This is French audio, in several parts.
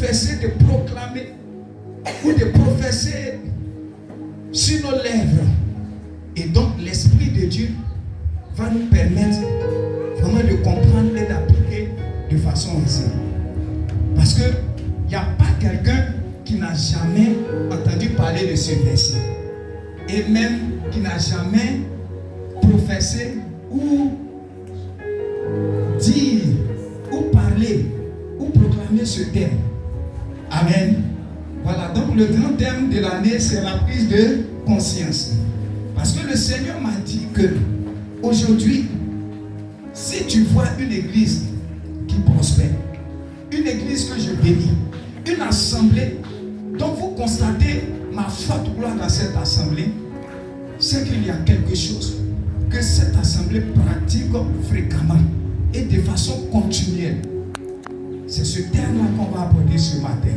professer, de proclamer ou de professer sur nos lèvres. Et donc l'Esprit de Dieu va nous permettre vraiment de comprendre et d'appliquer de façon aisée. Parce qu'il n'y a pas quelqu'un qui n'a jamais entendu parler de ce verset. Et même qui n'a jamais professé ou dire ou parler ou proclamer ce thème. Amen. Voilà, donc le grand thème de l'année, c'est la prise de conscience. Parce que le Seigneur m'a dit que aujourd'hui, si tu vois une église qui prospère, une église que je bénis, une assemblée dont vous constatez ma forte gloire dans cette assemblée, c'est qu'il y a quelque chose que cette assemblée pratique fréquemment et de façon continuelle. C'est ce thème-là qu'on va aborder ce matin.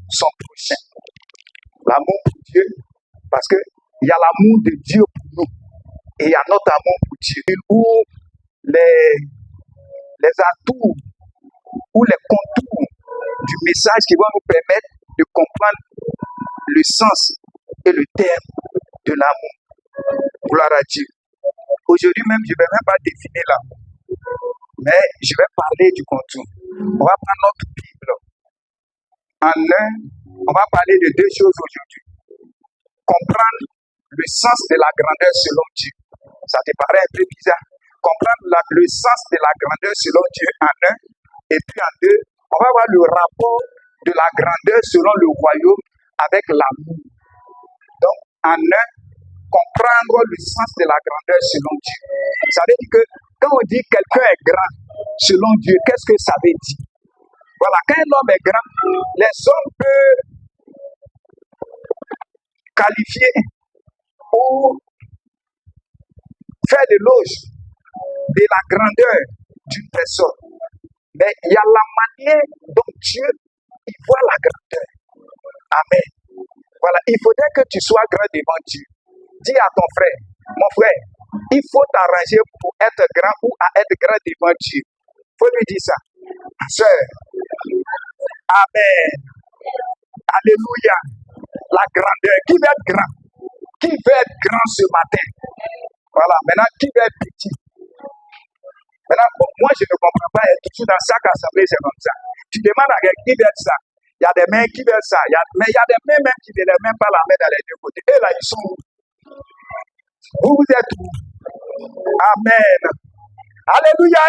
Son prochain. L'amour pour Dieu, parce qu'il y a l'amour de Dieu pour nous et il y a notre amour pour Dieu, où les atouts ou les contours du message qui vont nous permettre de comprendre le sens et le terme de l'amour. Gloire à Dieu. Aujourd'hui même, je ne vais même pas définir l'amour, mais je vais parler du contour. On va prendre notre Bible. On va parler de deux choses aujourd'hui. Comprendre le sens de la grandeur selon Dieu. Ça te paraît un peu bizarre. Comprendre le sens de la grandeur selon Dieu en un. Et puis en deux, on va voir le rapport de la grandeur selon le royaume avec l'amour. Donc en un, comprendre le sens de la grandeur selon Dieu. Ça veut dire que quand on dit quelqu'un est grand selon Dieu, qu'est-ce que ça veut dire? Voilà, quand un homme est grand, les hommes peuvent qualifier ou faire l'éloge de la grandeur d'une personne. Mais il y a la manière dont Dieu il voit la grandeur. Amen. Voilà, il faudrait que tu sois grand devant Dieu. Dis à ton frère, mon frère, il faut t'arranger pour être grand ou à être grand devant Dieu. Il faut lui dire ça. Sœur, amen. Alléluia. La grandeur. Qui veut être grand? Qui veut être grand ce matin? Voilà. Maintenant, qui veut être petit? Maintenant, moi, je ne comprends pas. Toujours dans chaque assemblée, c'est comme ça. Tu demandes à quelqu'un qui veut être ça. Il y a des mains qui veulent ça. Mais il y a des mains même qui ne veulent même pas la main dans les deux côtés. Et là, ils sont où? Vous êtes où? Amen. Alléluia.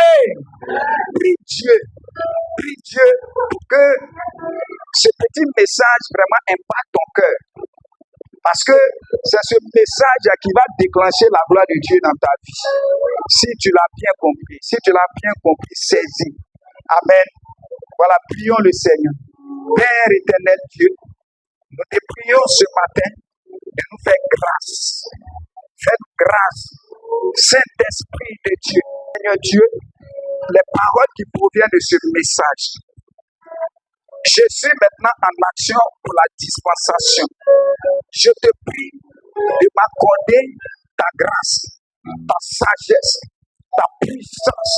Prie Dieu. Prie Dieu pour que ce petit message vraiment impacte ton cœur. Parce que c'est ce message qui va déclencher la gloire de Dieu dans ta vie. Si tu l'as bien compris, saisis. Amen. Voilà, prions le Seigneur. Père éternel Dieu, nous te prions ce matin de nous faire grâce. Faites grâce. Saint-Esprit de Dieu. Seigneur Dieu, les paroles qui proviennent de ce message. Je suis maintenant en action pour la dispensation. Je te prie de m'accorder ta grâce, ta sagesse, ta puissance,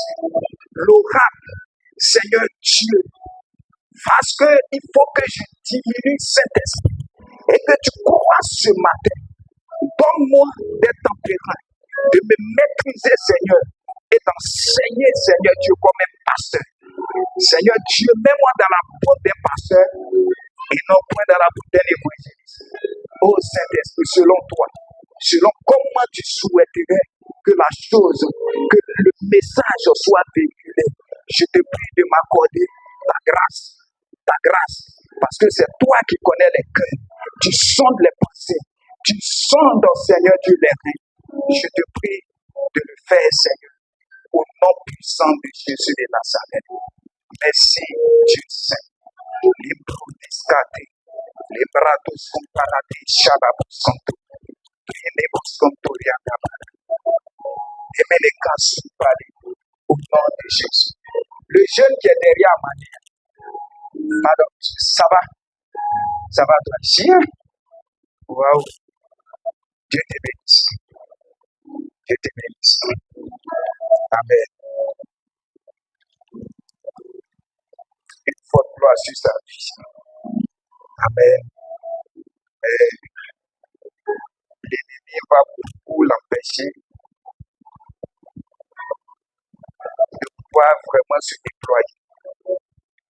l'oracle, Seigneur Dieu. Parce qu'il faut que je diminue Saint-Esprit et que tu crois ce matin. Donne-moi d'être tempérant, de me maîtriser, Seigneur, et d'enseigner, Seigneur Dieu, comme un pasteur. Seigneur Dieu, mets-moi dans la peau d'un pasteur et non point dans la peau d'un évangéliste. Oh Saint-Esprit, selon toi, selon comment tu souhaiterais que la chose, que le message soit véhiculé, je te prie de m'accorder ta grâce, parce que c'est toi qui connais les cœurs, tu sondes les pensées, tu sondes, Seigneur Dieu, les reins. Je te prie de le faire, Seigneur, au nom puissant de Jésus de Nazareth. Merci, Dieu Saint. Les brodiscate, les brados comparate, chalabos santo, les nebos contoriacabara. parler au nom de Jésus. Le jeune qui est derrière Mania, pardon, ça va toi, chien? Waouh, Dieu te bénisse. Dieu te bénisse. Amen. Une forte gloire sur sa vie. Amen. Et l'ennemi va beaucoup l'empêcher de pouvoir vraiment se déployer.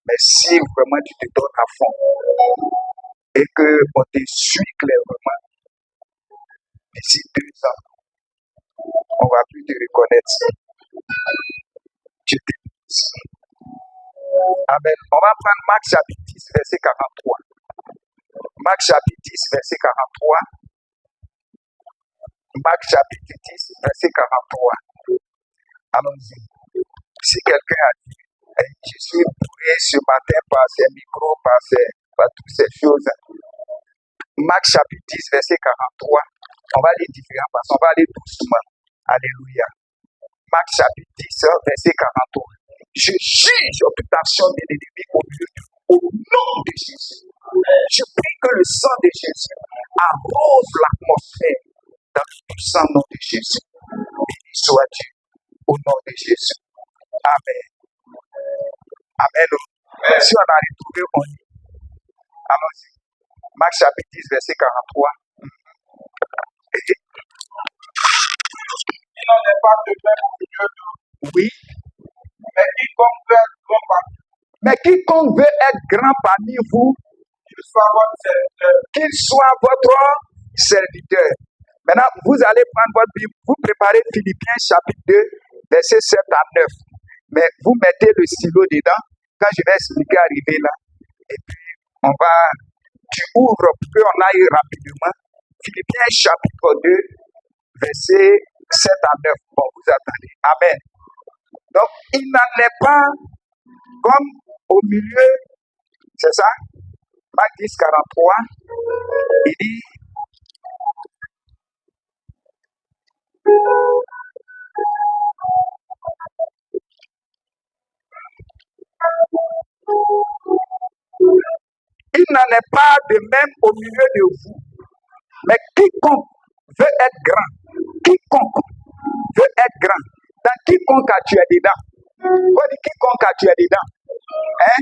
Mais si vraiment tu te donnes à fond et qu'on te suit clairement, d'ici 2 ans, on ne va plus te reconnaître. Dieu te bénisse. Amen. On va prendre Marc chapitre 10, verset 43. Marc chapitre 10, verset 43. Marc chapitre 10, verset 43. Allons-y. Si quelqu'un a dit, je suis bourré ce matin par ces micros, par toutes ces choses. Marc chapitre 10, verset 43. On va aller différent parce qu'on va aller doucement. Alléluia. Marc chapitre 10, verset 43. Je juge toute action de l'ennemi au nom de Jésus. Je prie que le sang de Jésus arrose l'atmosphère dans le puissant nom de Jésus. Béni soit Dieu au nom de Jésus. Amen. Amen. Si on a retrouvé, on lit. Allons-y. Marc chapitre 10, verset 43. Il n'en est pas de même au milieu d'eux. Oui. Mais quiconque veut être grand parmi vous, qu'il soit votre serviteur. Maintenant, vous allez prendre votre Bible, vous préparez Philippiens chapitre 2, versets 7 à 9. Mais vous mettez le stylo dedans, quand je vais expliquer arriver là, et puis tu ouvres pour qu'on aille rapidement. Philippiens chapitre 2, versets 7 à 9. Bon, vous attendez. Amen. Donc, il n'en est pas comme au milieu, c'est ça? Marc 10, 43, il dit, il n'en est pas de même au milieu de vous. Mais quiconque veut être grand, quiconque veut être grand, dans quiconque tu es dedans. Faut dire quiconque tu es dedans. Hein?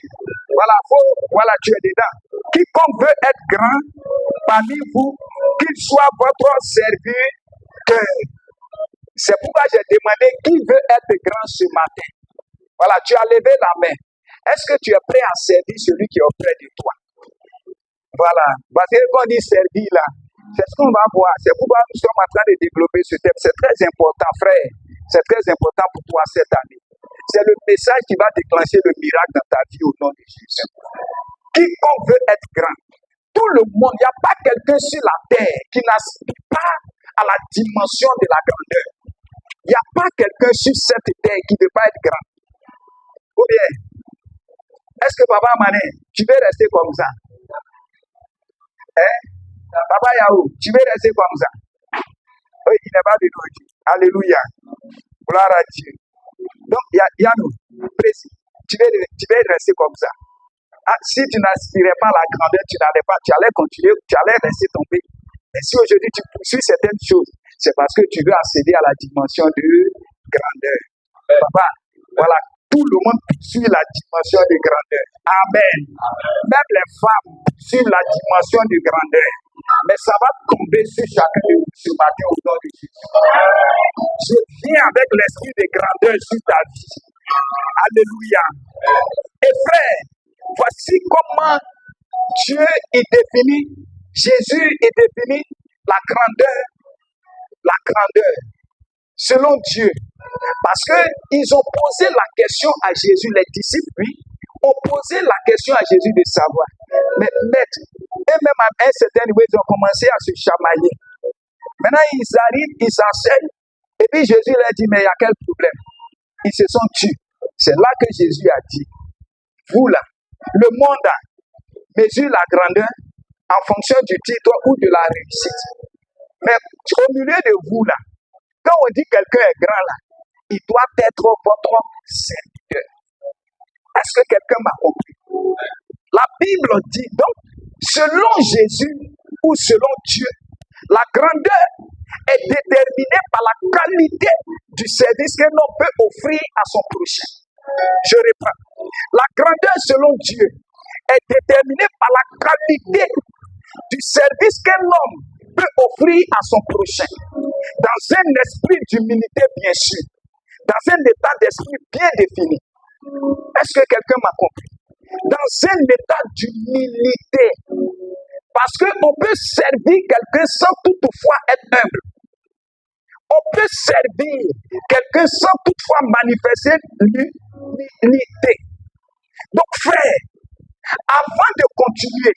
Voilà, tu es dedans. Quiconque veut être grand parmi vous, qu'il soit votre serviteur. C'est pourquoi j'ai demandé qui veut être grand ce matin. Voilà, tu as levé la main. Est-ce que tu es prêt à servir celui qui est auprès de toi? Voilà. Parce que quand on dit servir là, c'est ce qu'on va voir. C'est pourquoi nous sommes en train de développer ce thème. C'est très important, frère. C'est très important pour toi cette année. C'est le message qui va déclencher le miracle dans ta vie au nom de Jésus. Quiconque veut être grand, tout le monde, il n'y a pas quelqu'un sur la terre qui n'aspire pas à la dimension de la grandeur. Il n'y a pas quelqu'un sur cette terre qui ne veut pas être grand. Ou bien, est-ce que Papa Mané, tu veux rester comme ça? Hein? Papa Yahoo, tu veux rester comme ça? Oui, il n'est pas de nous. Alléluia. Gloire à Dieu. Donc, Yannou, précis, tu veux rester comme ça. Ah, si tu n'aspirais pas à la grandeur, tu allais continuer, tu allais laisser tomber. Mais si aujourd'hui tu poursuis certaines choses, c'est parce que tu veux accéder à la dimension de grandeur. Papa, voilà, tout le monde poursuit la dimension de grandeur. Amen. Même les femmes poursuivent la dimension de grandeur. Mais ça va tomber sur chacun de vous ce matin au nom de Jésus. Je viens avec l'esprit de grandeur sur ta vie. Alléluia. Et frère, voici comment Dieu est défini, Jésus est défini la grandeur selon Dieu. Parce qu'ils ont posé la question à Jésus, les disciples, oui, ont posé la question à Jésus de savoir. Mais maître, et même à un certain niveau, ils ont commencé à se chamailler. Maintenant, ils arrivent, ils s'enseignent, et puis Jésus leur dit, mais il y a quel problème? Ils se sont tués. C'est là que Jésus a dit, vous là, le monde mesure la grandeur en fonction du titre ou de la réussite. Mais au milieu de vous là, quand on dit quelqu'un est grand là, il doit être votre serviteur. Est-ce que quelqu'un m'a compris? La Bible dit donc, selon Jésus ou selon Dieu, la grandeur est déterminée par la qualité du service qu'un homme peut offrir à son prochain. Je reprends. La grandeur selon Dieu est déterminée par la qualité du service qu'un homme peut offrir à son prochain. Dans un esprit d'humilité, bien sûr. Dans un état d'esprit bien défini. Est-ce que quelqu'un m'a compris? Dans un état d'humilité. Parce qu'on peut servir quelqu'un sans toutefois être humble. On peut servir quelqu'un sans toutefois manifester l'humilité. Donc, frère, avant de continuer,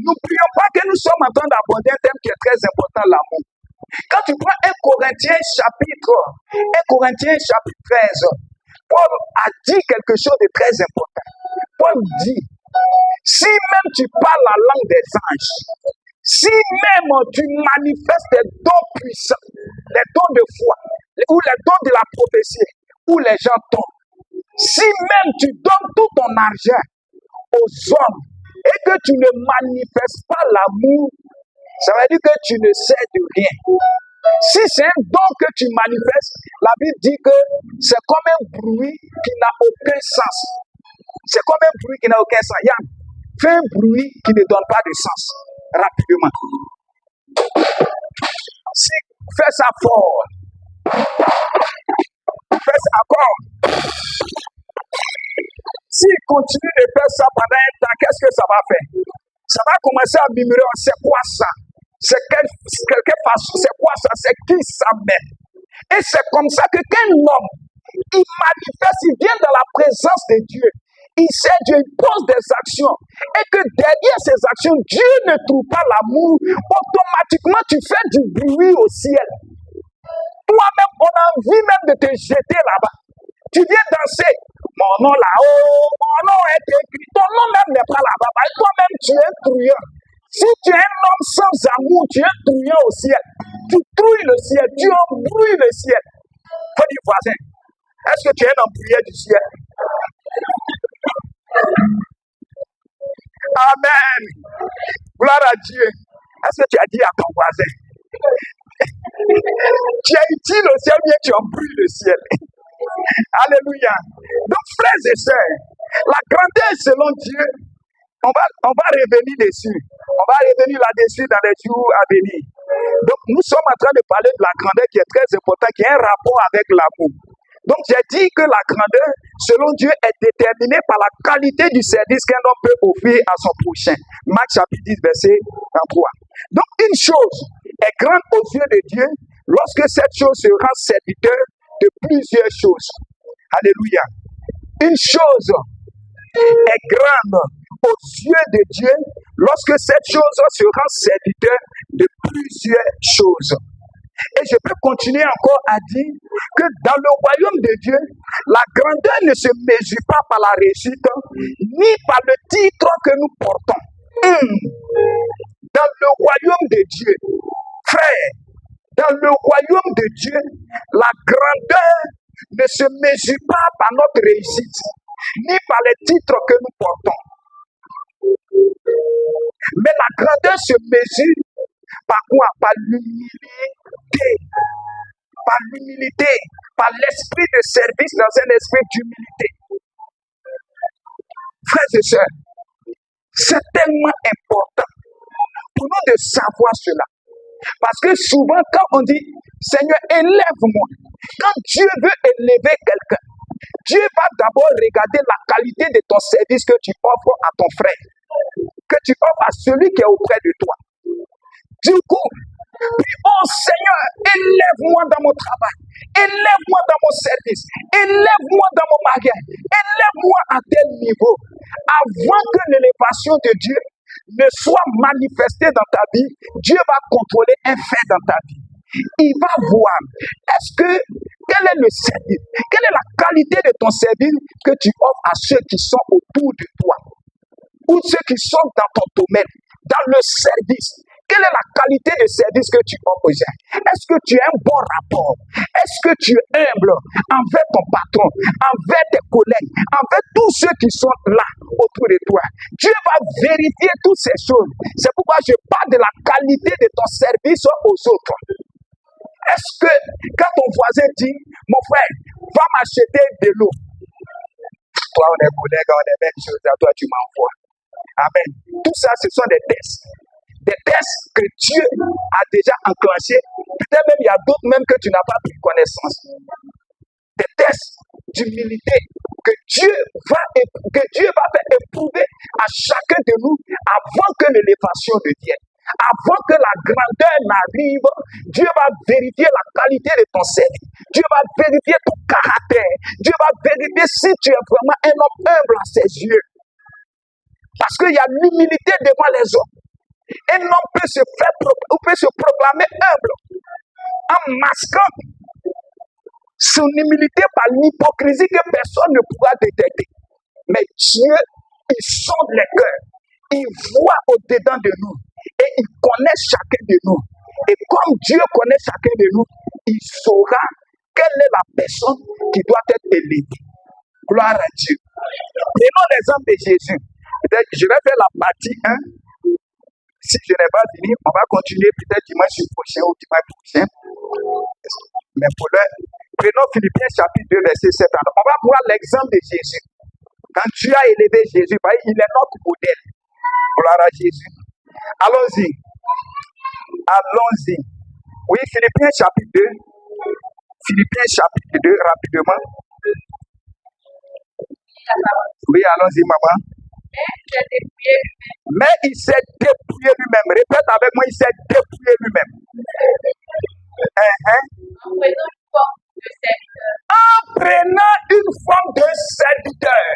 n'oublions pas que nous sommes en train d'aborder un thème qui est très important, l'amour. Quand tu prends 1 Corinthiens chapitre 13, Paul a dit quelque chose de très important. Paul dit, si même tu parles la langue des anges, si même tu manifestes des dons puissants, les dons de foi, ou les dons de la prophétie, où les gens tombent, si même tu donnes tout ton argent aux hommes et que tu ne manifestes pas l'amour, ça veut dire que tu ne sais de rien. Si c'est un don que tu manifestes, la Bible dit que c'est comme un bruit qui n'a aucun sens. C'est comme un bruit qui n'a aucun sens. Yann, fais un bruit qui ne donne pas de sens. Rapidement. Si, fais ça fort. Fais ça encore. S'il continue de faire ça pendant un temps, qu'est-ce que ça va faire? Ça va commencer à murmurer, c'est quoi ça? C'est quelque façon, c'est quoi ça? C'est qui ça même? Et c'est comme ça que qu'un homme, il manifeste, il vient dans la présence de Dieu. Il sait Dieu, il pose des actions. Et que derrière ces actions, Dieu ne trouve pas l'amour. Automatiquement, tu fais du bruit au ciel. Toi-même, on a envie même de te jeter là-bas. Tu viens danser. Mon nom là-haut, mon nom est écrit. Ton nom même n'est pas là-bas. Toi-même, tu es truand. Si tu es un homme sans amour, tu es truand au ciel. Tu trouilles le ciel, tu embrouilles le ciel. Faut dire voisin, est-ce que tu es un embrouillé du ciel? Amen. Gloire à Dieu. Est-ce que tu as dit à ton voisin? Tu as utile le ciel, bien tu embrouilles le ciel. Alléluia. Donc, frères et sœurs, la grandeur selon Dieu, on va revenir dessus. On va revenir là-dessus dans les jours à venir. Donc, nous sommes en train de parler de la grandeur qui est très importante, qui a un rapport avec l'amour. Donc, j'ai dit que la grandeur, selon Dieu, est déterminée par la qualité du service qu'un homme peut offrir à son prochain. Marc chapitre 10, verset 33. Donc, une chose est grande aux yeux de Dieu lorsque cette chose se rend serviteur de plusieurs choses. Alléluia. Une chose est grande aux yeux de Dieu lorsque cette chose se rend serviteur de plusieurs choses. Et je peux continuer encore à dire que dans le royaume de Dieu, la grandeur ne se mesure pas par la réussite, ni par le titre que nous portons. Dans le royaume de Dieu, frère, dans le royaume de Dieu, la grandeur ne se mesure pas par notre réussite, ni par les titres que nous portons. Mais la grandeur se mesure par quoi? Par l'humilité. Par l'humilité. Par l'esprit de service dans un esprit d'humilité. Frères et sœurs, c'est tellement important pour nous de savoir cela. Parce que souvent, quand on dit, Seigneur, élève-moi, quand Dieu veut élever quelqu'un, Dieu va d'abord regarder la qualité de ton service que tu offres à ton frère, que tu offres à celui qui est auprès de toi. Du coup, puis, oh Seigneur, élève-moi dans mon travail, élève-moi dans mon service, élève-moi dans mon mariage, élève-moi à tel niveau, avant que l'élévation de Dieu ne soit manifestée dans ta vie. Dieu va contrôler un fait dans ta vie. Il va voir, quel est le service, quelle est la qualité de ton service que tu offres à ceux qui sont autour de toi, ou ceux qui sont dans ton domaine, dans le service. Quelle est la qualité de service que tu offres aux gens? Est-ce que tu as un bon rapport? est-ce que tu es humble envers ton patron, envers tes collègues, envers tous ceux qui sont là autour de toi? Dieu va vérifier toutes ces choses. C'est pourquoi je parle de la qualité de ton service aux autres. Est-ce que quand ton voisin dit, mon frère, va m'acheter de l'eau, toi on est collègue, on est même chose, à toi tu m'envoies. Amen. Tout ça, ce sont des tests. Des tests que Dieu a déjà enclenchés. Peut-être même il y a d'autres même que tu n'as pas pris connaissance. Des tests d'humilité que Dieu va faire éprouver à chacun de nous avant que l'élévation ne vienne. Avant que la grandeur n'arrive, Dieu va vérifier la qualité de ton service. Dieu va vérifier ton caractère. Dieu va vérifier si tu es vraiment un homme humble à ses yeux. Parce qu'il y a l'humilité devant les autres. Un homme peut se proclamer humble en masquant son humilité par l'hypocrisie que personne ne pourra détecter. Mais Dieu, il sonde les cœurs. Il voit au-dedans de nous. Et il connaît chacun de nous. Et comme Dieu connaît chacun de nous, il saura quelle est la personne qui doit être élevée. Gloire à Dieu. Prenons l'exemple de Jésus. Peut-être je vais faire la partie 1. Si je n'ai pas fini, on va continuer peut-être dimanche prochain ou dimanche prochain. Mais pour l'heure, prenons Philippiens chapitre 2, verset 7. On va voir l'exemple de Jésus. Quand Dieu a élevé Jésus, il est notre modèle. Gloire à Jésus. Allons-y. Allons-y. Oui, Philippiens chapitre 2. Philippiens chapitre 2, rapidement. Oui, allons-y, maman. Mais il s'est dépouillé lui-même. Répète avec moi, il s'est dépouillé lui-même. En prenant une forme de serviteur.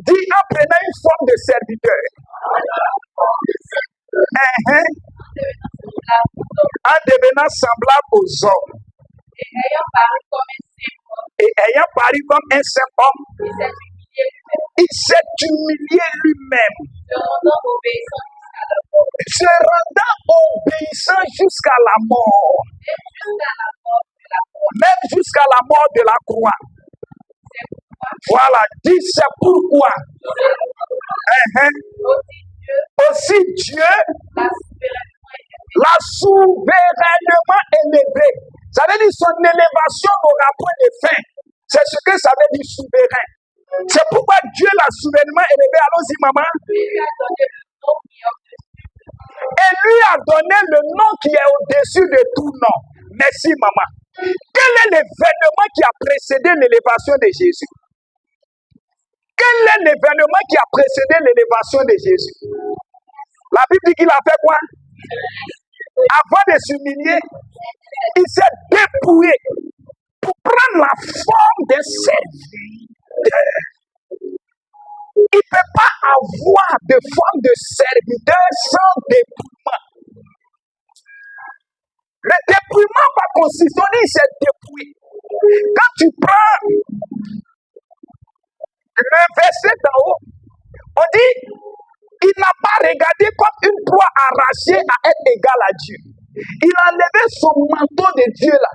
Dis en prenant une forme de serviteur. En devenant semblable aux hommes. Et ayant paru comme un simple homme, il s'est humilié lui-même, se rendant obéissant jusqu'à la mort, même jusqu'à la mort de la croix. Voilà, dis c'est pourquoi. Aussi Dieu l'a souverainement élevé. Ça veut dire son élévation n'aura point de fin. C'est ce que ça veut dire souverain. C'est pourquoi Dieu l'a souverainement élevé. Allons-y, maman. Et lui a donné le nom qui est au-dessus de tout nom. Merci, maman. Quel est l'événement qui a précédé l'élévation de Jésus? Quel est l'événement qui a précédé l'élévation de Jésus? La Bible dit qu'il a fait quoi? Avant de s'humilier, il s'est dépouillé pour prendre la forme d'un serviteur. Il ne peut pas avoir de forme de serviteur sans dépouillement. Le dépouillement va consister, il s'est dépouillé. Quand tu prends le verset d'en haut, on dit, il n'a pas regardé comme une proie arrachée à être égal à Dieu. Il a enlevé son manteau de Dieu là,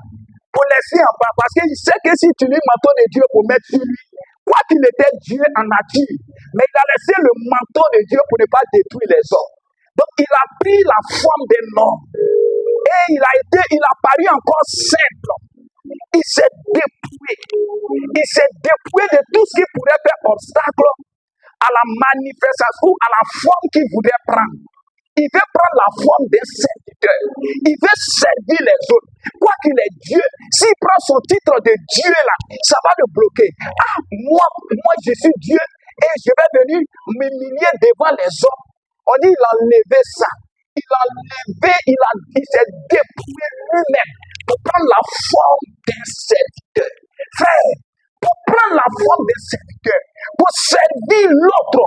pour laisser en bas, parce qu'il sait que si tu lis le manteau de Dieu pour mettre sur lui, quoi qu'il était Dieu en nature, mais il a laissé le manteau de Dieu pour ne pas détruire les hommes. Donc il a pris la forme d'un homme, et il a paru encore simple. Il s'est dépouillé. Il s'est dépouillé de tout ce qui pourrait faire obstacle à la manifestation, à la forme qu'il voulait prendre. Il veut prendre la forme d'un serviteur. Il veut servir les autres. Quoi qu'il est Dieu, s'il prend son titre de Dieu là, ça va le bloquer. Ah, moi je suis Dieu et je vais venir m'humilier devant les hommes. On dit il a enlevé ça. Il s'est dépouillé lui-même pour prendre la forme d'un serviteur. Frère, pour prendre la forme d'un serviteur, pour servir l'autre,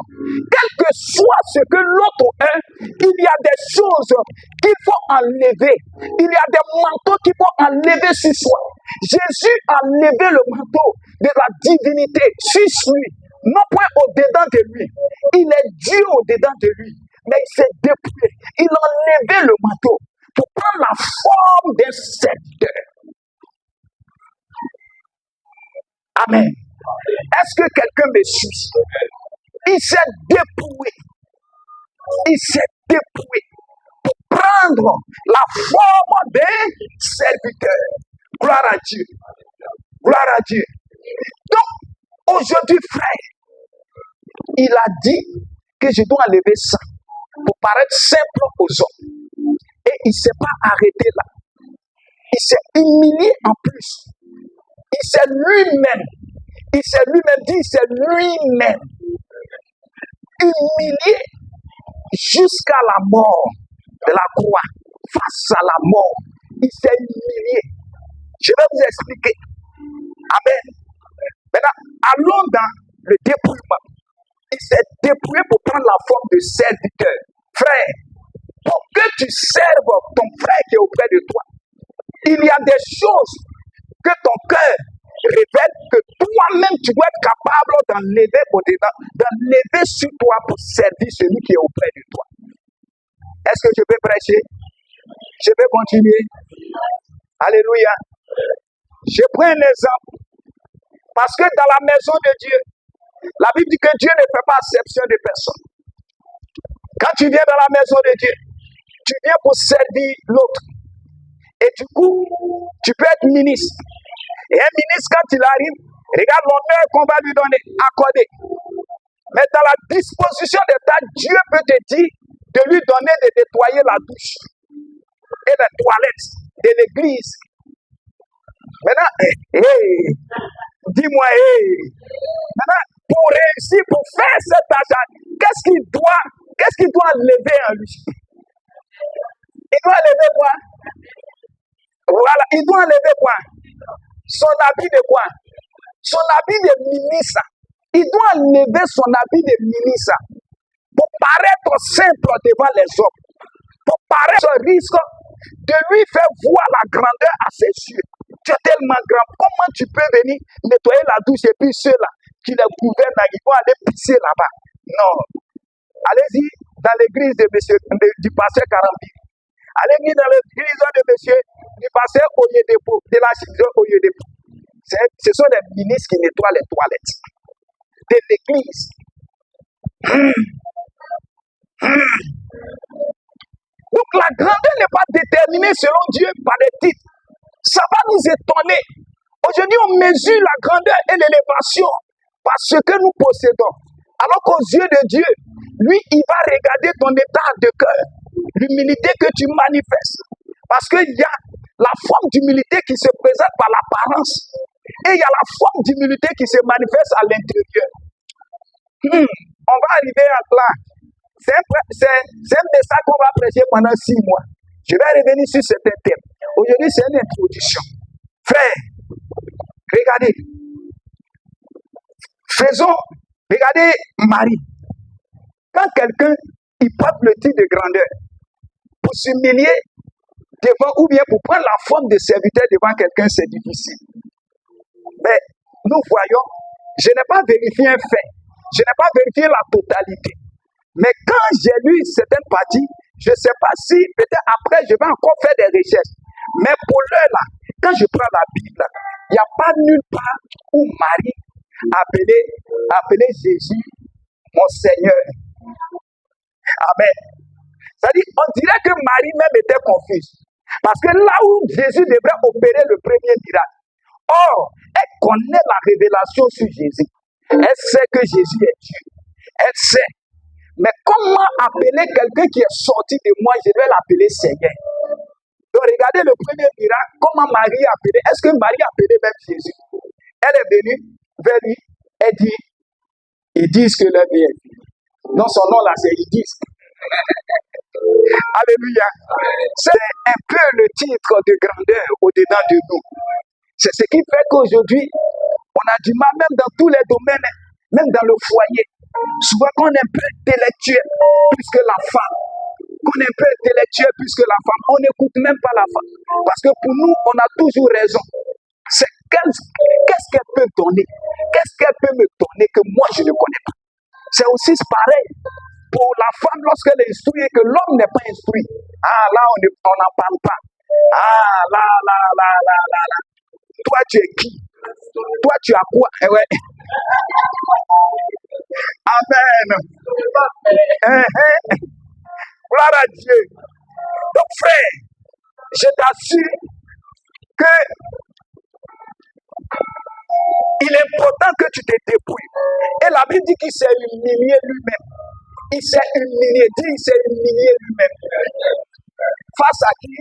quel que soit ce que l'autre est, il y a des choses qu'il faut enlever. Il y a des manteaux qu'il faut enlever sur soi. Jésus a enlevé le manteau de la divinité sur lui, non point au-dedans de lui. Il est Dieu au-dedans de lui, mais il s'est dépouillé. Il a enlevé le manteau pour prendre la forme d'un serviteur. Amen. Est-ce que quelqu'un me suit? Il s'est dépouillé. Il s'est dépouillé pour prendre la forme d'un serviteur. Gloire à Dieu. Gloire à Dieu. Donc, aujourd'hui, frère, il a dit que je dois enlever ça pour paraître simple aux hommes. Et il ne s'est pas arrêté là. Il s'est humilié en plus. Il s'est lui-même humilié jusqu'à la mort de la croix, face à la mort. Il s'est humilié. Je vais vous expliquer. Amen. Maintenant, allons dans le dépouillement. Il s'est dépouillé pour prendre la forme de serviteur. Frère, pour que tu serves ton frère qui est auprès de toi, il y a des choses que ton cœur révèle que toi-même tu dois être capable d'enlever au-dedans, d'enlever sur toi pour servir celui qui est auprès de toi. Est-ce que je peux prêcher? Je peux continuer? Alléluia. Je prends un exemple. Parce que dans la maison de Dieu, la Bible dit que Dieu ne fait pas exception de personne. Quand tu viens dans la maison de Dieu, tu viens pour servir l'autre. Et du coup, tu peux être ministre. Et un ministre, quand il arrive, regarde l'honneur qu'on va lui donner, accorder. Mais dans la disposition de ta, Dieu peut te dire de lui donner de nettoyer la douche et les toilettes de l'église. Maintenant, dis-moi, maintenant, pour réussir, pour faire cet argent, qu'est-ce qu'il doit lever en lui? Il doit lever quoi? Voilà, il doit enlever quoi? Son habit de quoi? Son habit de ministre. Il doit enlever son habit de ministre pour paraître simple devant les hommes. Pour paraître au risque de lui faire voir la grandeur à ses yeux. Tu es tellement grand. Comment tu peux venir nettoyer la douche et puis ceux-là qui les gouvernent, ils vont aller pisser là-bas? Non. Allez-y dans l'église du pasteur Karambi. Allez-y dans l'église de monsieur du pasteur Oyedepo, de la chirurgie Oyedepo. Ce sont les ministres qui nettoient les toilettes de l'église. Donc la grandeur n'est pas déterminée selon Dieu par des titres. Ça va nous étonner. Aujourd'hui, on mesure la grandeur et l'élévation par ce que nous possédons. Alors qu'aux yeux de Dieu, lui, il va regarder ton état de cœur, l'humilité que tu manifestes. Parce qu'il y a la forme d'humilité qui se présente par l'apparence. Et il y a la forme d'humilité qui se manifeste à l'intérieur. On va arriver à là. C'est un message qu'on va prêcher pendant 6 mois. Je vais revenir sur certains thèmes. Aujourd'hui, c'est une introduction. Frère, regardez. Regardez Marie. Quand quelqu'un il porte le titre de grandeur, pour s'humilier devant ou bien pour prendre la forme de serviteur devant quelqu'un, c'est difficile. Mais nous voyons, je n'ai pas vérifié un fait, je n'ai pas vérifié la totalité. Mais quand j'ai lu certaines parties, je ne sais pas si, peut-être après, je vais encore faire des recherches. Mais pour l'heure là, quand je prends la Bible, il n'y a pas nulle part où Marie appelait Jésus mon Seigneur. Amen. C'est-à-dire, on dirait que Marie même était confuse. Parce que là où Jésus devrait opérer le premier miracle, or, elle connaît la révélation sur Jésus. Elle sait que Jésus est Dieu. Elle sait. Mais comment appeler quelqu'un qui est sorti de moi, je vais l'appeler Seigneur. Donc regardez le premier miracle, comment Marie a appelé. Est-ce que Marie a appelé même Jésus? Elle est venue vers lui, elle dit, ils disent que leur vie est finie. Non, son nom là, c'est ils disent. Alléluia. C'est un peu le titre de grandeur au-dedans de nous. C'est ce qui fait qu'aujourd'hui, on a du mal, même dans tous les domaines, même dans le foyer. Souvent, qu'on est un peu intellectuel plus que la femme. Qu'on est un peu intellectuel plus que la femme. On n'écoute même pas la femme. Parce que pour nous, on a toujours raison. C'est qu'est-ce qu'elle peut donner? Qu'est-ce qu'elle peut me donner que moi, je ne connais pas? C'est aussi pareil pour la femme lorsqu'elle est instruite et que l'homme n'est pas instruit. Ah, là, on n'en parle pas. Ah, là. Toi, tu es qui? Toi, tu as quoi? Eh ouais. Amen. Gloire à Dieu. Donc, frère, je t'assure que il est important que tu te débrouilles. Et la Bible dit qu'il s'est humilié lui-même. Il s'est humilié. Dis, il s'est humilié lui-même. Face à qui?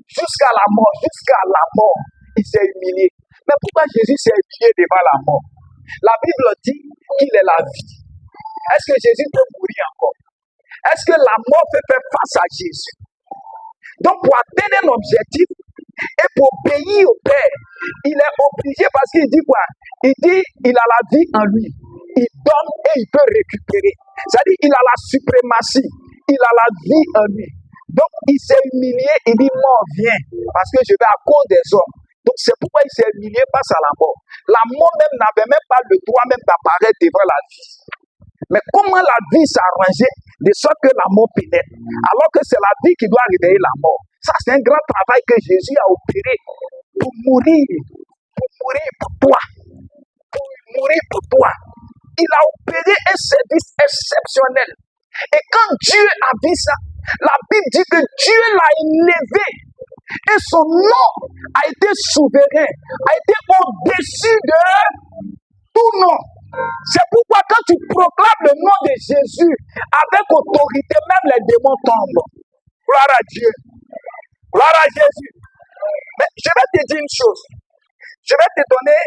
Jusqu'à la mort. Jusqu'à la mort, il s'est humilié. Mais pourquoi Jésus s'est humilié devant la mort? La Bible dit qu'il est la vie. Est-ce que Jésus peut mourir encore? Est-ce que la mort peut faire face à Jésus? Donc, pour atteindre un objectif et pour obéir au Père, il est obligé parce qu'il dit quoi? Il dit il a la vie en lui. Il donne et il peut récupérer. C'est-à-dire il a la suprématie. Il a la vie en lui. Donc, il s'est humilié. Il dit mort, viens. Parce que je vais à cause des hommes. Donc, c'est pourquoi il s'est humilié face à la mort. La mort même n'avait même pas le droit même d'apparaître devant la vie. Mais comment la vie s'est arrangée de sorte que la mort pénètre, alors que c'est la vie qui doit réveiller la mort. Ça, c'est un grand travail que Jésus a opéré pour mourir pour toi. Pour mourir pour toi. Il a opéré un service exceptionnel. Et quand Dieu a vu ça, la Bible dit que Dieu l'a élevé. Et son nom a été souverain, a été au-dessus de tout nom. C'est pourquoi quand tu proclames le nom de Jésus avec autorité, même les démons tombent. Gloire à Dieu. Gloire à Jésus. Mais je vais te dire une chose. Je vais te donner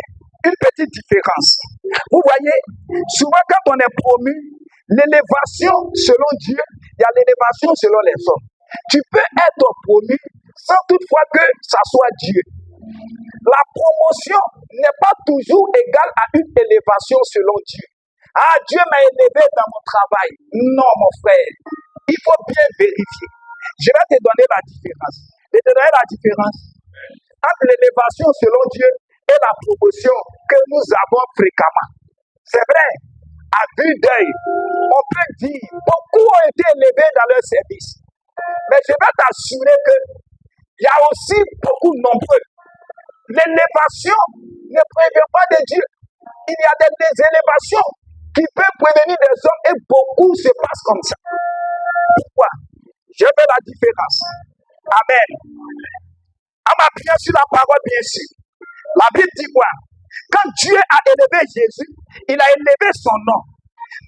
une petite différence. Vous voyez, souvent quand on est promu, l'élévation selon Dieu, il y a l'élévation selon les hommes. Tu peux être promu sans toutefois que ça soit Dieu. La promotion n'est pas toujours égale à une élévation selon Dieu. Ah, Dieu m'a élevé dans mon travail. Non, mon frère. Il faut bien vérifier. Je vais te donner la différence. Je vais te donner la différence entre l'élévation selon Dieu et la promotion que nous avons fréquemment. C'est vrai, à vue d'œil, on peut dire beaucoup ont été élevés dans leur service. Mais je vais t'assurer qu'il y a aussi beaucoup nombreux. L'élévation ne prévient pas de Dieu. Il y a des élévations qui peuvent prévenir des hommes et beaucoup se passent comme ça. Pourquoi? Je fais la différence. Amen. En m'appuyant sur la parole, bien sûr. La Bible dit quoi? Quand Dieu a élevé Jésus, il a élevé son nom.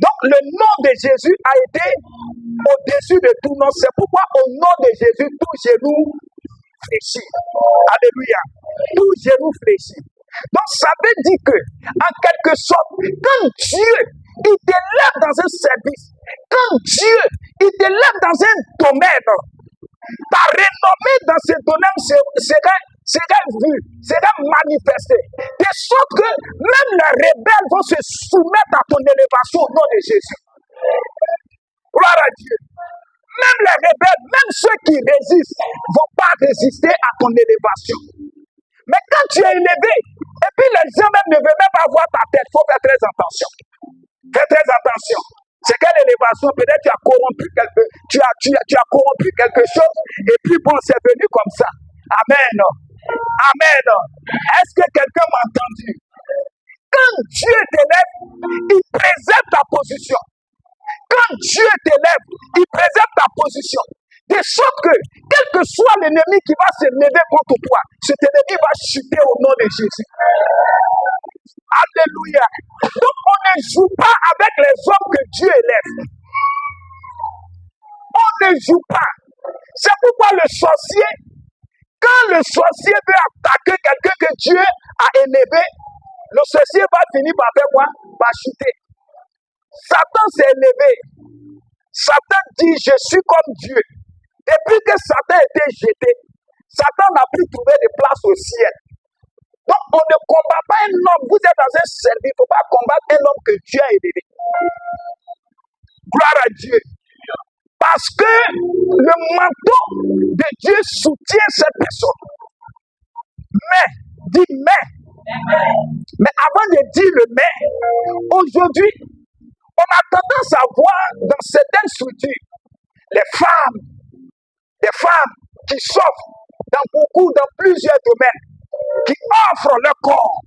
Donc le nom de Jésus a été au-dessus de tout nom. C'est pourquoi au nom de Jésus, tout genou fléchit. Alléluia. Tout genou fléchit. Donc ça veut dire que, en quelque sorte, quand Dieu, il t'élève dans un service, quand Dieu, il t'élève dans un domaine, ta renommée dans ce domaine sera vue, sera manifestée. De sorte que même les rebelles vont se soumettre à ton élévation au nom de Jésus. Gloire à Dieu. Même les rebelles, même ceux qui résistent, ne vont pas résister à ton élévation. Mais quand tu es élevé, et puis les gens même ne veulent même pas voir ta tête, il faut faire très attention. Fais très attention. C'est quelle élévation? Peut-être tu as corrompu tu as corrompu quelque chose, et puis bon, c'est venu comme ça. Amen. Amen. Est-ce que quelqu'un m'a entendu? Quand Dieu t'élève, il préserve ta position. Quand Dieu t'élève, il préserve ta position. De sorte que, quel que soit l'ennemi qui va se lever contre toi, cet ennemi va chuter au nom de Jésus. Alléluia. Donc on ne joue pas avec les hommes que Dieu élève. On ne joue pas. C'est pourquoi le sorcier, quand le sorcier veut attaquer quelqu'un que Dieu a élevé, le sorcier va finir par faire quoi? Par chuter. Satan s'est élevé. Satan dit, je suis comme Dieu. Depuis que Satan a été jeté, Satan n'a plus trouvé de place au ciel. Donc on ne combat pas un homme. Vous êtes dans un service, il ne faut pas combattre un homme que Dieu a élevé. Gloire à Dieu. Parce que le manteau de Dieu soutient cette personne. Mais, dis mais. Mais avant de dire le mais, aujourd'hui, on a tendance à voir dans certaines structures les femmes qui s'offrent dans plusieurs domaines, qui offrent leur corps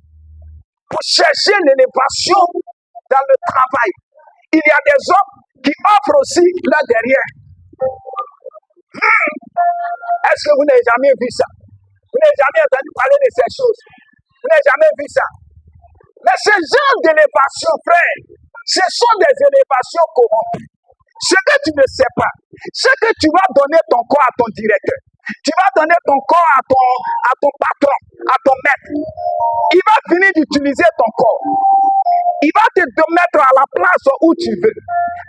pour chercher l'élévation dans le travail. Il y a des hommes qui offrent aussi là derrière. Est-ce que vous n'avez jamais vu ça? Vous n'avez jamais entendu parler de ces choses? Vous n'avez jamais vu ça? Mais ce genre d'élévation, frère, ce sont des élévations corrompues. Ce que tu ne sais pas, c'est que tu vas donner ton corps à ton directeur. Tu vas donner ton corps à ton patron, à ton maître. Il va finir d'utiliser ton corps. Il va te mettre à la place où tu veux.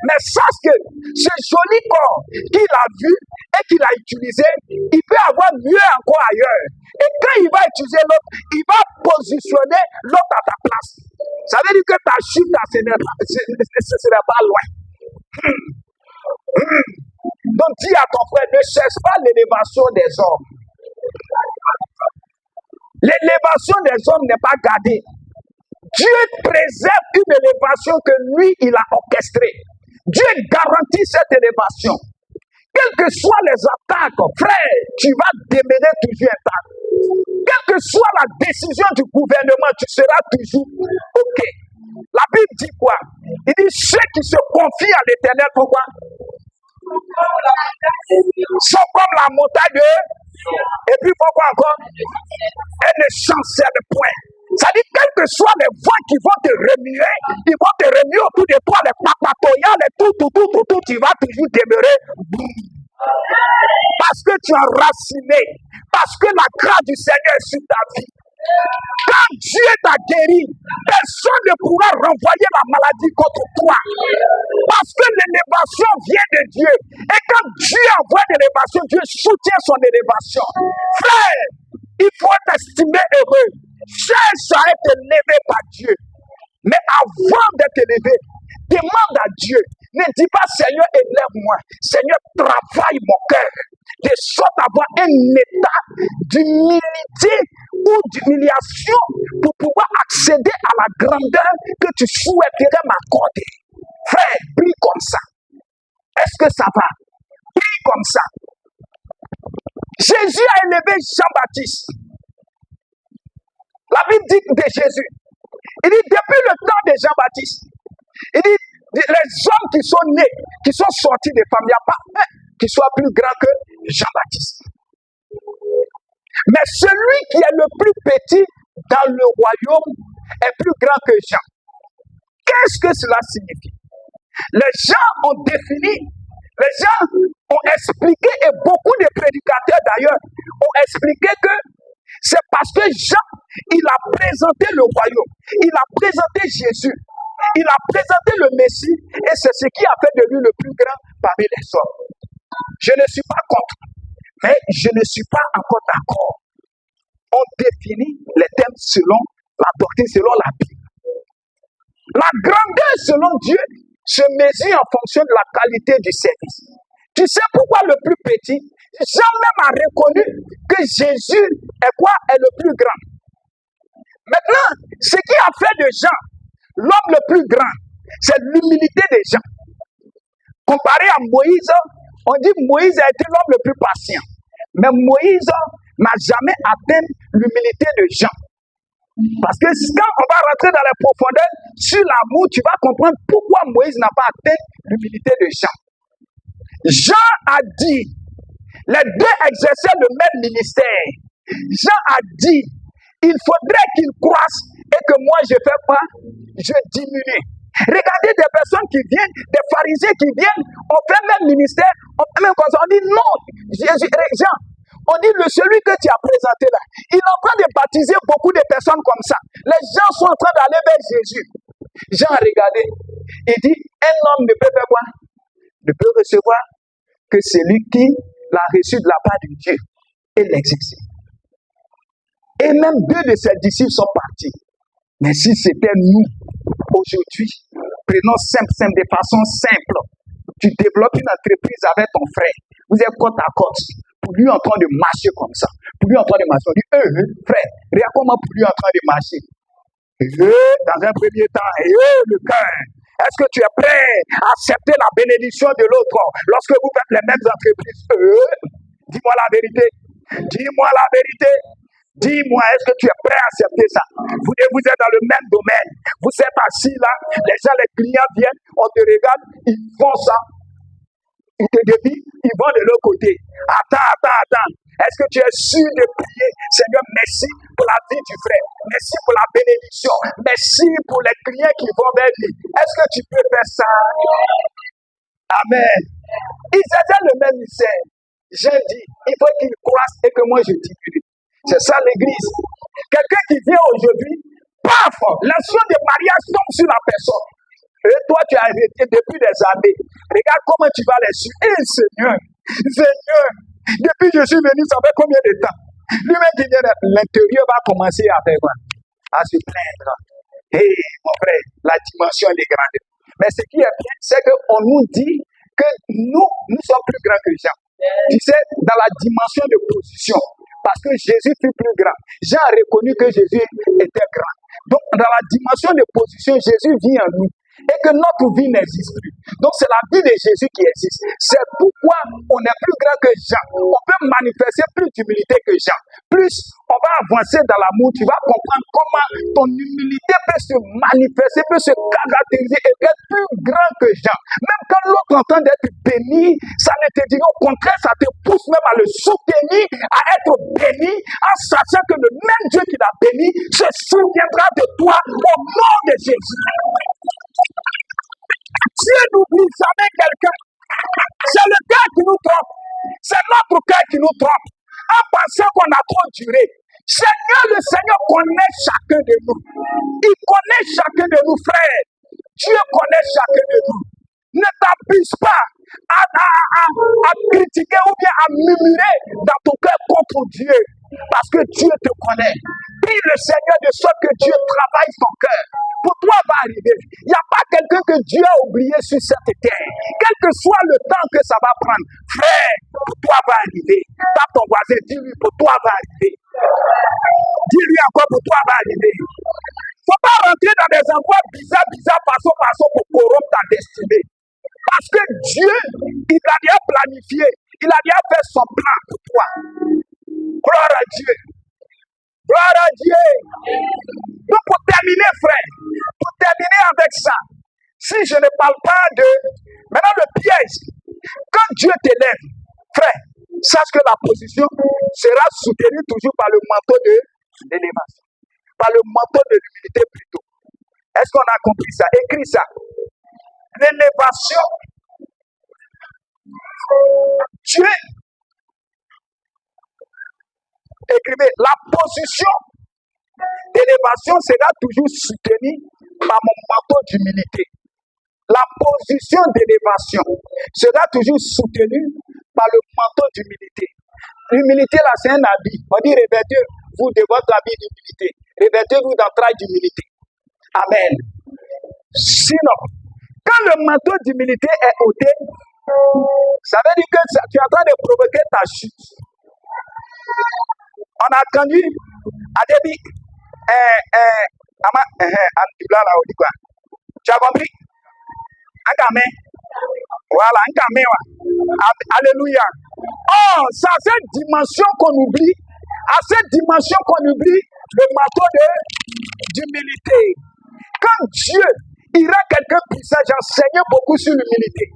Mais sache que ce joli corps qu'il a vu et qu'il a utilisé, il peut avoir mieux encore ailleurs. Et quand il va utiliser l'autre, il va positionner l'autre à ta place. Ça veut dire que ta chute, ce ne serait pas loin. Donc dis à ton frère, ne cherche pas l'élévation des hommes. L'élévation des hommes n'est pas gardée. Dieu préserve une élévation que lui, il a orchestrée. Dieu garantit cette élévation. Quelles que soient les attaques, frère, tu vas demeurer toujours intact. Quelle que soit la décision du gouvernement, tu seras toujours OK. La Bible dit quoi? Il dit ceux qui se confient à l'Éternel, pourquoi? Sont comme la montagne de... Et puis pourquoi encore? Elle ne chancelle point. Ça dit, quelles que soient les voix qui vont te remuer, ils vont te remuer autour de toi, les papatoyas, les tout, tu vas toujours demeurer. Parce que tu es enraciné, parce que la grâce du Seigneur est sur ta vie. Quand Dieu t'a guéri, personne ne pourra renvoyer la maladie contre toi. Parce que l'élévation vient de Dieu. Et quand Dieu envoie l'élévation, Dieu soutient son élévation. Frère, il faut t'estimer heureux. Cherche à être élevé par Dieu. Mais avant d'être élevé, demande à Dieu. Ne dis pas, Seigneur, élève-moi. Seigneur, travaille mon cœur. De sorte à avoir un état d'humilité ou d'humiliation pour pouvoir accéder à la grandeur que tu souhaiterais m'accorder. Frère, prie comme ça. Est-ce que ça va? Prie comme ça. Jésus a élevé Jean-Baptiste. La Bible dit de Jésus. Il dit, depuis le temps de Jean-Baptiste, il dit, les hommes qui sont nés, qui sont sortis des femmes, il n'y a pas un qui soit plus grand que Jean-Baptiste. Mais celui qui est le plus petit dans le royaume est plus grand que Jean. Qu'est-ce que cela signifie? Les gens ont défini, les gens ont expliqué, et beaucoup de prédicateurs d'ailleurs ont expliqué que c'est parce que Jean, il a présenté le royaume, il a présenté Jésus, il a présenté le Messie, et c'est ce qui a fait de lui le plus grand parmi les hommes. Je ne suis pas contre, mais je ne suis pas encore d'accord. On définit les thèmes selon la doctrine, selon la Bible. La grandeur selon Dieu se mesure en fonction de la qualité du service. Tu sais pourquoi le plus petit? Jean même a reconnu que Jésus est quoi? Est le plus grand. Maintenant, ce qui a fait de Jean l'homme le plus grand, c'est l'humilité des gens. Comparé à Moïse, on dit Moïse a été l'homme le plus patient. Mais Moïse n'a jamais atteint l'humilité de Jean. Parce que quand on va rentrer dans les profondeurs, sur l'amour, tu vas comprendre pourquoi Moïse n'a pas atteint l'humilité de Jean. Jean a dit, les deux exerçaient le même ministère. Jean a dit, il faudrait qu'il croisse et que moi je fais pas, je diminue. Regardez des personnes qui viennent, des pharisiens qui viennent, on fait le même ministère, on fait même comme ça, on dit non, Jean, on dit celui que tu as présenté là, il est en train de baptiser beaucoup de personnes comme ça. Les gens sont en train d'aller vers Jésus. Jean a regardé, il dit, un homme ne peut faire quoi? Ne peut recevoir que celui qui l'a reçu de la part de Dieu et l'exercer. Et même deux de ses disciples sont partis. Mais si c'était nous, aujourd'hui, prenons simple, de façon simple, tu développes une entreprise avec ton frère, vous êtes côte à côte, pour lui en train de marcher comme ça, pour lui en train de marcher, on dit, frère, regarde comment pour lui en train de marcher. Dans un premier temps, le cœur, est-ce que tu es prêt à accepter la bénédiction de l'autre lorsque vous faites les mêmes entreprises? Dis-moi la vérité. Dis-moi la vérité. Dis-moi, est-ce que tu es prêt à accepter ça? Vous êtes dans le même domaine. Vous êtes assis là, les gens, les clients viennent, on te regarde, ils font ça. Ils te dévient, ils vont de l'autre côté. Attends. Est-ce que tu es sûr de prier? Seigneur, merci pour la vie du frère. Merci pour la bénédiction. Merci pour les clients qui vont vers lui. Est-ce que tu peux faire ça? Amen. Ils étaient le même mystère. J'ai dit, il faut qu'ils croissent et que moi je diminue. C'est ça l'église. Quelqu'un qui vient aujourd'hui, paf, l'action de mariage tombe sur la personne. Et toi, tu as arrêté depuis des années. Regarde comment tu vas les suivre. Et Seigneur, depuis que je suis venu, ça fait combien de temps? Lui-même qui vient de l'intérieur va commencer à faire quoi? À se plaindre. Hé, mon frère, la dimension est grande. Mais ce qui est bien, c'est qu'on nous dit que nous sommes plus grands que Jean. Tu sais, dans la dimension de position, parce que Jésus fut plus grand. Jean a reconnu que Jésus était grand. Donc, dans la dimension de position, Jésus vit en nous. Et que notre vie n'existe plus. Donc, c'est la vie de Jésus qui existe. C'est pourquoi on est plus grand que Jean. On peut manifester plus d'humilité que Jean. Plus on va avancer dans l'amour, tu vas comprendre comment ton humilité peut se manifester, peut se caractériser et être plus grand que Jean. Même quand l'autre entend d'être béni, ça ne te dit au contraire, ça te pousse même à le soutenir, à être béni, en sachant que le même Dieu qui l'a béni se souviendra de toi au nom de Jésus. Dieu n'oublie jamais quelqu'un. C'est le cœur qui nous trompe. C'est notre cœur qui nous trompe. En pensant qu'on a trop duré. Seigneur, le Seigneur connaît chacun de nous. Il connaît chacun de nous, frères. Dieu connaît chacun de nous. Ne t'abuse pas à critiquer ou bien à murmurer dans ton cœur contre Dieu. Parce que Dieu te connaît. Prie le Seigneur de sorte que Dieu travaille ton cœur. Pour toi va arriver. Il n'y a pas quelqu'un que Dieu a oublié sur cette terre. Quel que soit le temps que ça va prendre. Frère, pour toi va arriver. Tape ton voisin, dis-lui, pour toi va arriver. Dis-lui encore, pour toi va arriver. Il ne faut pas rentrer dans des endroits bizarres, façon pour corrompre ta destinée. Parce que Dieu, il a déjà planifié. Il a déjà fait son plan pour toi. Gloire à Dieu. Gloire à Dieu. Donc pour terminer, frère, pour terminer avec ça, si je ne parle pas de... Maintenant le piège, quand Dieu t'élève, frère, sache que la position sera soutenue toujours par le manteau de l'élévation. Par le manteau de l'humilité plutôt. Est-ce qu'on a compris ça? Écris ça. L'élévation. Dieu. Écrivez, la position d'élévation sera toujours soutenue par mon manteau d'humilité. La position d'élévation sera toujours soutenue par le manteau d'humilité. L'humilité, là, c'est un habit. On dit, revêtez-vous de votre habit d'humilité. Revêtez-vous d'entrailles d'humilité. Amen. Sinon, quand le manteau d'humilité est ôté, ça veut dire que tu es en train de provoquer ta chute. On a attendu à débit. Tu as compris? Un gamin. Voilà, un gamin. Alléluia. Oh, c'est à cette dimension qu'on oublie. À cette dimension qu'on oublie le manteau d'humilité. Quand Dieu, il rend quelqu'un puissant, j'enseignais beaucoup sur l'humilité.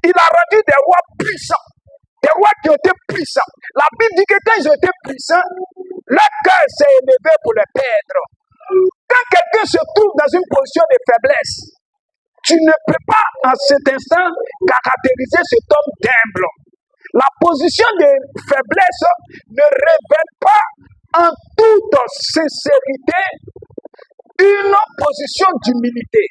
Il a rendu des rois puissants. Des rois qui ont été puissants. La Bible dit que quand ils ont été puissants, leur cœur s'est élevé pour les perdre. Quand quelqu'un se trouve dans une position de faiblesse, tu ne peux pas en cet instant caractériser cet homme d'humble. La position de faiblesse ne révèle pas en toute sincérité une position d'humilité.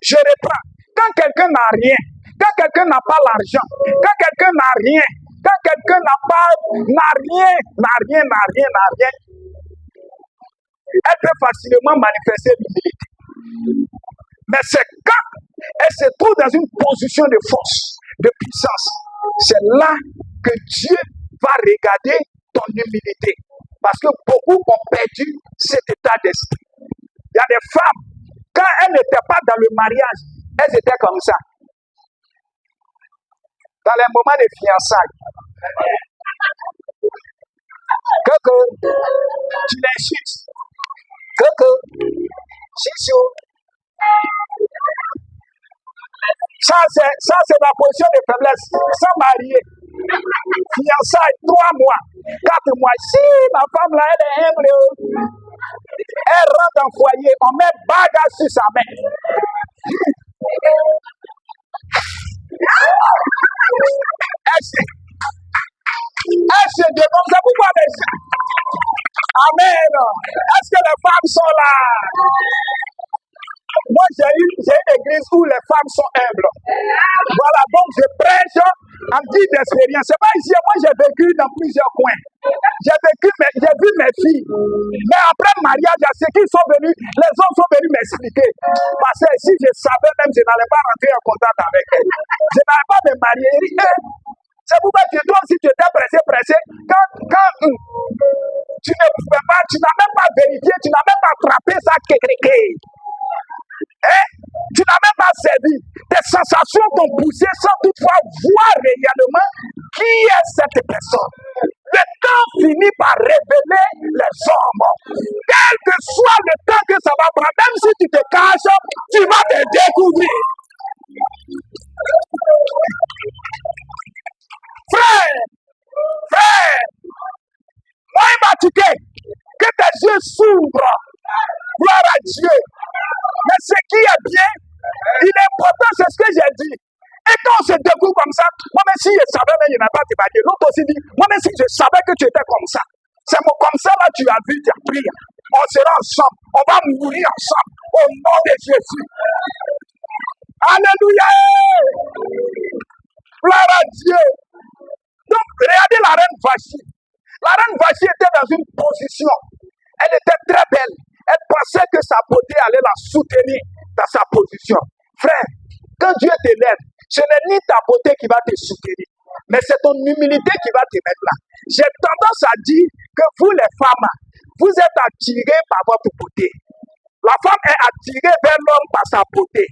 Je reprends. Quand quelqu'un n'a rien, quand quelqu'un n'a pas l'argent, quand quelqu'un n'a rien, quand quelqu'un n'a rien, elle peut facilement manifester l'humilité. Mais c'est quand elle se trouve dans une position de force, de puissance, c'est là que Dieu va regarder ton humilité. Parce que beaucoup ont perdu cet état d'esprit. Il y a des femmes, quand elles n'étaient pas dans le mariage, elles étaient comme ça. Dans les moments de fiançailles. Que tu l'insultes. Que Chichou. Ça, c'est la position de faiblesse. Sans marier. Fiançailles, 3 mois, 4 mois. Si la femme là, elle est humble, elle rentre dans le foyer, on met bagage sur sa main. Elle se demande, c'est pourquoi les gens. Amen. Est-ce que les femmes sont là? Moi, j'ai une église où les femmes sont humbles. Voilà, donc je prêche en petite expérience. C'est pas ici, moi j'ai vécu dans plusieurs coins. J'ai vu mes filles. Mais après le mariage, il y a ceux qui sont venus, les hommes sont venus m'expliquer. Parce que si je savais même, je n'allais pas rentrer en contact avec elles. Je n'allais pas me marier. C'est pourquoi toi aussi tu étais pressé. Quand tu ne pouvais pas, tu n'as même pas vérifié, tu n'as même pas attrapé ça kékéké. Tu n'as même pas servi. Tes sensations t'ont poussé sans toutefois voir réellement qui est cette personne. Le temps finit par révéler les hommes. Quel que soit le temps que ça va prendre, même si tu te caches, tu vas te découvrir. Frère, moi il m'a tué. Que tes yeux s'ouvrent. Gloire à Dieu. Mais ce qui est bien, il est important, c'est ce que j'ai dit. Et quand on se découvre comme ça, moi-même si je savais, mais il n'a pas débattu. L'autre aussi dit, moi-même si je savais que tu étais comme ça, c'est comme ça là tu as vu, tu as pris. On sera ensemble, on va mourir ensemble, au nom de Jésus. Alléluia! Gloire à Dieu. Donc, regardez la reine Vachi. La reine Vachi était dans une position. Elle était très belle. Elle pensait que sa beauté allait la soutenir dans sa position. Frère, quand Dieu t'élève, ce n'est ni ta beauté qui va te soutenir, mais c'est ton humilité qui va te mettre là. J'ai tendance à dire que vous les femmes, vous êtes attirés par votre beauté. La femme est attirée vers l'homme par sa beauté.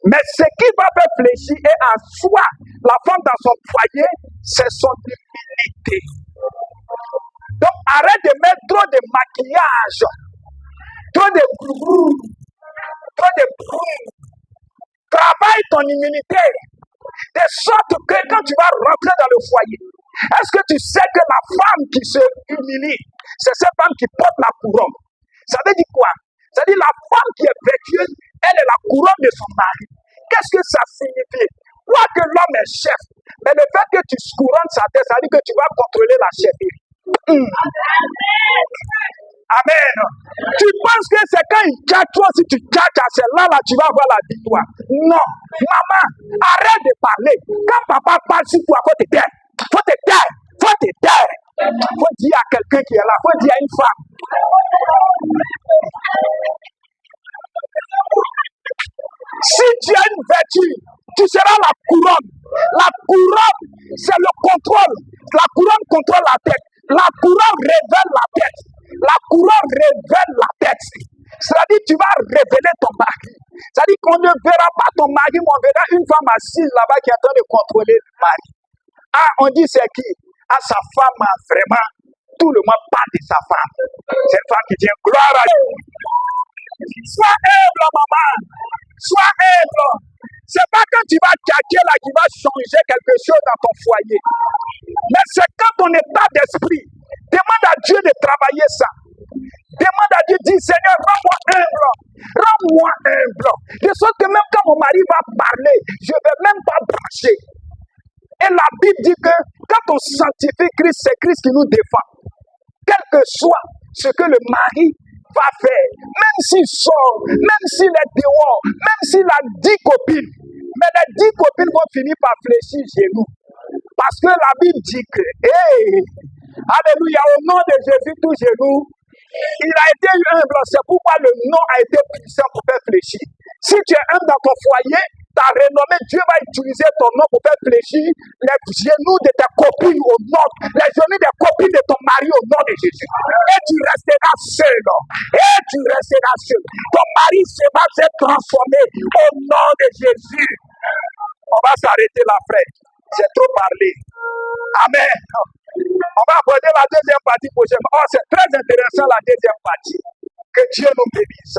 Mais ce qui va faire fléchir et en soi, la femme dans son foyer, c'est son humilité. Donc arrête de mettre trop de maquillage, trop de brou, Travaille ton humilité. De sorte que quand tu vas rentrer dans le foyer, est-ce que tu sais que la femme qui se humilie, c'est cette femme qui porte la couronne? Ça veut dire quoi? Ça veut dire la femme qui est vertueuse, elle est la couronne de son mari. Qu'est-ce que ça signifie? Quoique l'homme est chef, mais le fait que tu couronnes sa tête, ça veut dire que tu vas contrôler la chefferie. Amen. Tu penses que c'est quand il tchatche toi, si tu tchatches à celle-là, tu vas avoir la victoire. Non. Maman, arrête de parler. Quand papa parle sur toi, faut te taire. Faut dire à quelqu'un qui est là, faut dire à une femme. Si tu as une vertu, tu seras la couronne. La couronne, c'est le contrôle. La couronne contrôle la tête. La couronne révèle la tête. La couronne révèle la tête. C'est-à-dire tu vas révéler ton mari. C'est-à-dire qu'on ne verra pas ton mari, mais on verra une femme assise là-bas qui est en train de contrôler le mari. Ah, on dit c'est qui? Ah, sa femme, vraiment, tout le monde parle de sa femme. C'est une femme qui dit gloire à Dieu. Sois humble, maman. Sois humble. C'est pas quand tu vas tchatcher là qui va changer quelque chose dans ton foyer. Mais c'est quand ton état d'esprit. Demande à Dieu de travailler ça. Demande à Dieu, dis Seigneur, rends-moi humble. Rends-moi humble. De sorte que même quand mon mari va parler, je ne vais même pas brancher. Et la Bible dit que quand on sanctifie Christ, c'est Christ qui nous défend. Quel que soit ce que le mari va faire, même s'il sort, même s'il est dehors, même s'il a 10 copines, mais les 10 copines vont finir par fléchir chez nous. Parce que la Bible dit que, alléluia, au nom de Jésus, tout genou, il a été humble, c'est pourquoi le nom a été puissant pour faire fléchir. Si tu es humble dans ton foyer, ta renommée, Dieu va utiliser ton nom pour faire fléchir les genoux de tes copines au nom, les genoux des copines de ton mari au nom de Jésus. Et tu resteras seul. Ton mari va se transformer au nom de Jésus. On va s'arrêter là, frère. C'est trop parlé. Amen. On va aborder la deuxième partie prochainement. Oh, c'est très intéressant la deuxième partie. Que Dieu nous bénisse.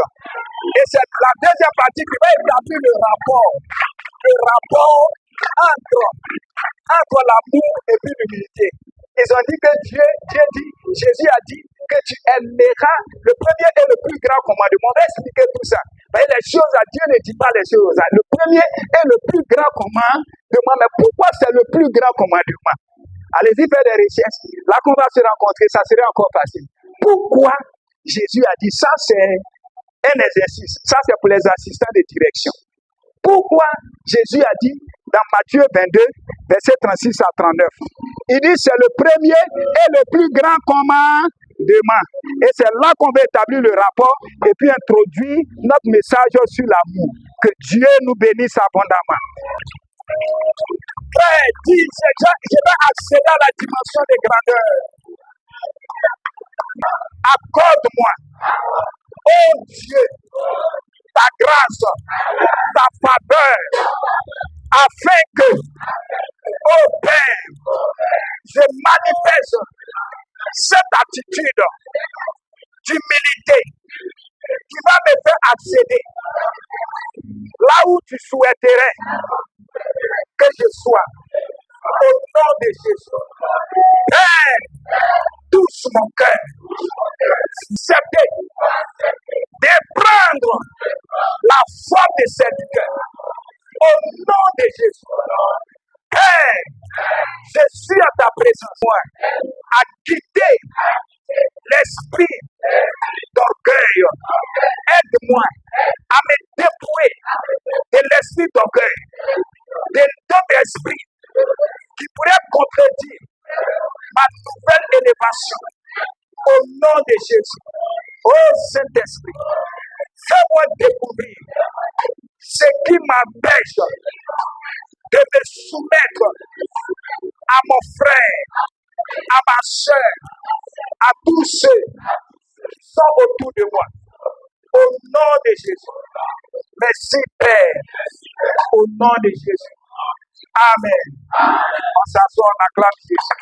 Et c'est la deuxième partie qui va établir le rapport entre l'amour et puis l'humilité. Ils ont dit que Jésus a dit que tu aimeras. Le premier et le plus grand commandement. On va expliquer tout ça. Mais les choses à Dieu ne dit pas les choses. Le premier et le plus grand commandement. Mais pourquoi c'est le plus grand commandement? Allez-y faire des recherches. Là qu'on va se rencontrer, ça serait encore facile. Pourquoi Jésus a dit ça? C'est un exercice. Ça, c'est pour les assistants de direction. Pourquoi Jésus a dit dans Matthieu 22, versets 36 à 39, il dit c'est le premier et le plus grand commandement. Et c'est là qu'on va établir le rapport et puis introduire notre message sur l'amour. Que Dieu nous bénisse abondamment. Frère, dis, je vais accéder à la dimension de grandeur. Accorde-moi, oh Dieu, ta grâce, ta faveur, afin que, oh Père, je manifeste cette attitude d'humilité qui va me faire accéder là où tu souhaiterais que je sois. Au nom de Jésus. Père, touche mon cœur. Acceptez de prendre la forme de serviteur. Au nom de Jésus. Père, je suis à ta présence. À quitter l'esprit d'orgueil. Aide-moi à me dépouiller de l'esprit d'orgueil, de ton esprit qui pourrait contredire ma nouvelle élévation. Au nom de Jésus. Oh Saint-Esprit, fais-moi découvrir ce qui m'empêche de me soumettre à mon frère, à ma soeur, à tous ceux qui sont autour de moi. Au nom de Jésus. Merci Père. Au nom de Jésus. Amen. On s'assoit, on acclame Jésus.